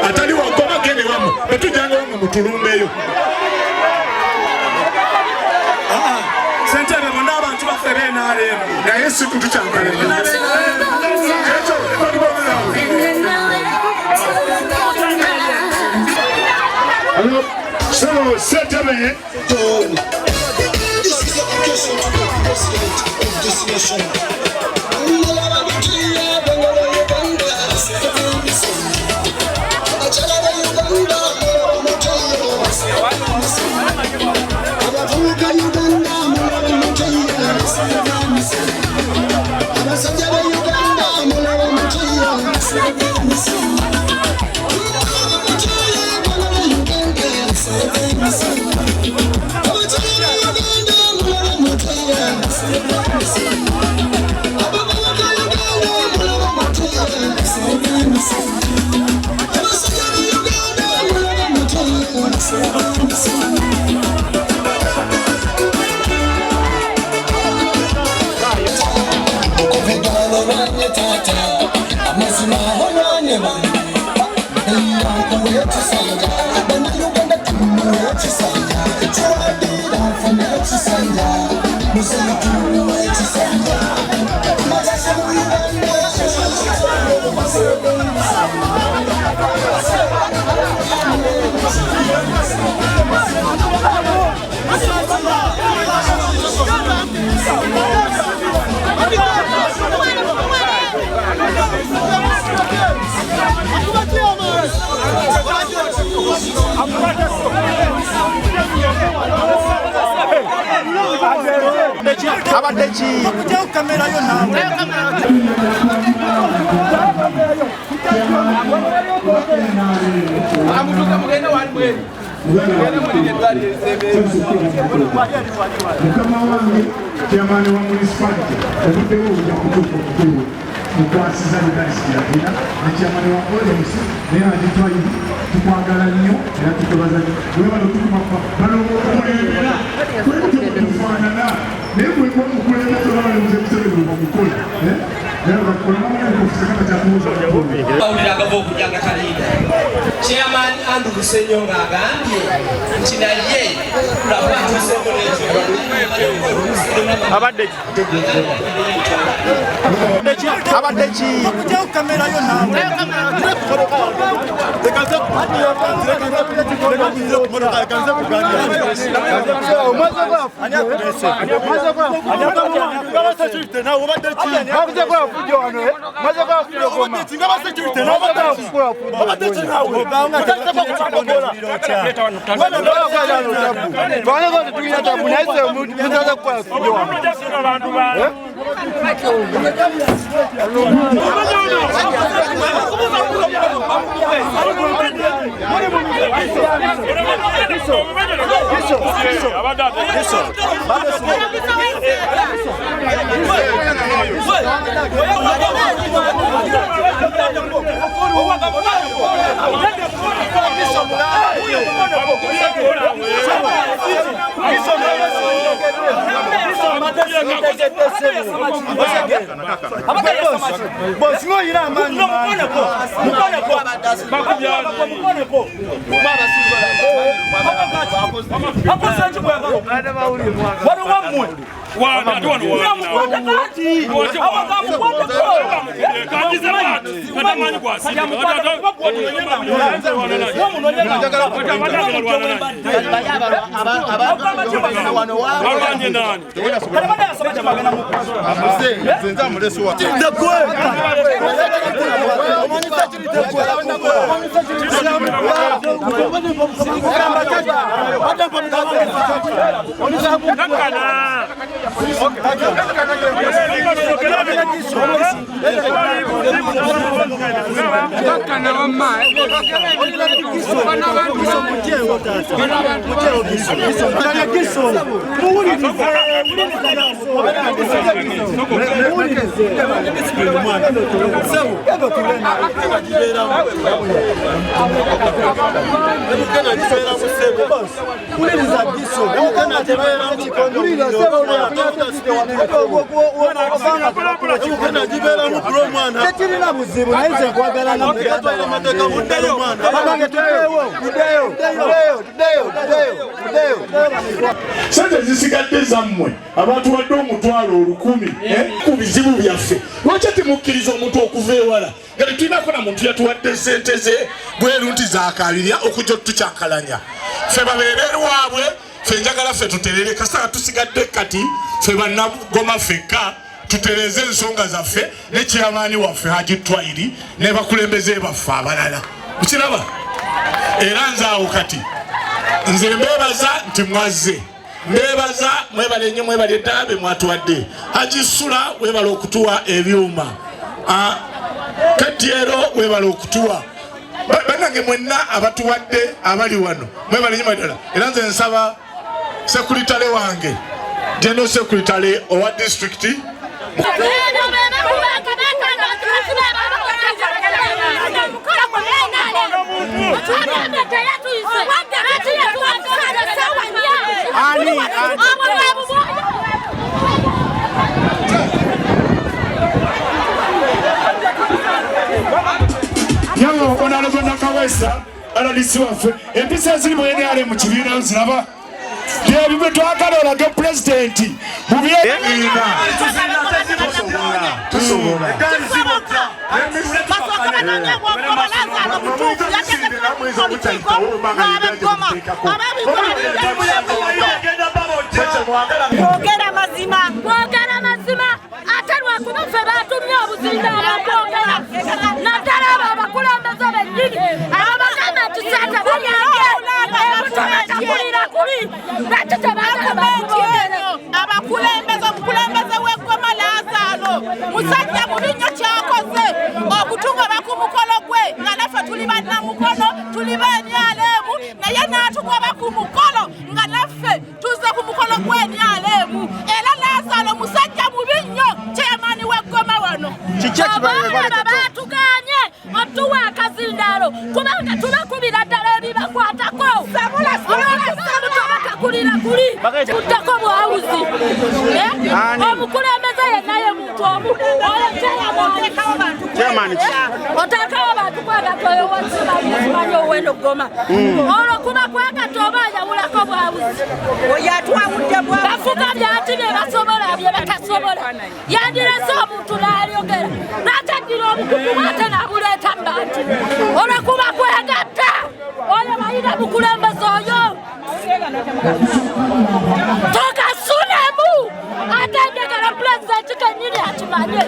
atali wakoma gende wamu betujanga wamu mutulumbeyo sentebe bonna abantu baffe beenaaleemu naye si kutukyambala so sentebe This is a question to the president of this nation. mukama wange chairman wa municipality obuddewo ojja kutuuka omukulu mukwasiza bigasikiragera ne chairman wa police naye agitwayiri tukwagala nnyo era tukubaza webano tukumapa bano okulembera kwekutufaanana naye mweka omukulembeza babalemuze museveni omukola Chairman Andrew Senyonga agambye nti naye Sente zisigadde zammwe abantu badde omutwalo 1000 ku bizibu byaffe lwaki temukkiriza omuntu okuva ewala nga tetulinako na muntu yatuwadde sente ze bweru nti zakalirya okujja otutukyankalanya ffe babeere waabwe ffe njagala ffe tuterere kasitaka tusigadde kati ffe bannagoma ffekka tutereze ensonga zaffe ne kyamaani waffe Haji Twairi ne bakulembeze baffe abalala mukiraba era nzaawo kati nze mbebaza nti mwazze mbebaza mwebale nnyo mwebale ddala be mwatuwadde Haji Sula webala okutuwa ebyuma Katiero webala okutuwa bannange mwenna abatuwadde abali wano mwebale nnyo ddala era nze nsaba sekuritale wange General Secretary owa district Yawo onalego nakawesa alalisi waffe empisa ziri mweneyale mu kibiina ziraba byebibwe twagala olage pulezidenti Kwogera mazima ate lwakuba ffe batumye obuzinda abakwogera naddala abo abakulembeze bennyini ababagamba nti sente balyange ebutakulira kuli lwaki tebaagala omukulembeze w'eggoma Lazaalo musajja mubi nnyo kyakoze okutugoba ku mukolo gwe nga naffe tuli bannamukono tuli b'Enyaleemu naye n'atugoba ku mukolo nga naffe tuzze ku mukolo gw'Enyaleemu era Lazaalo musajja mubi nnyo kyamaani w'eggoma wano abaana baatuganye otuwa akazindaalo kubanga tubakubira ddala ebibakwatako olwakasabutabakulira kuli tuddako bwawuzi omukulembeze yennaye muntu omu oteekawo bantu kwagatoyo wasimanyi owendo ggoma olwo kuba kwagata oba ayawulako bwawuzi bafuga byati bye basobola bye batasobola yandirese omuntu n'alyogera n'ataddira obukugu bwate n'abuleeta mu bantu olwo kuba kwegatta oyo balina mukulembeze oyo tokasunemu ate njagala pulezidenti kennyini akimanye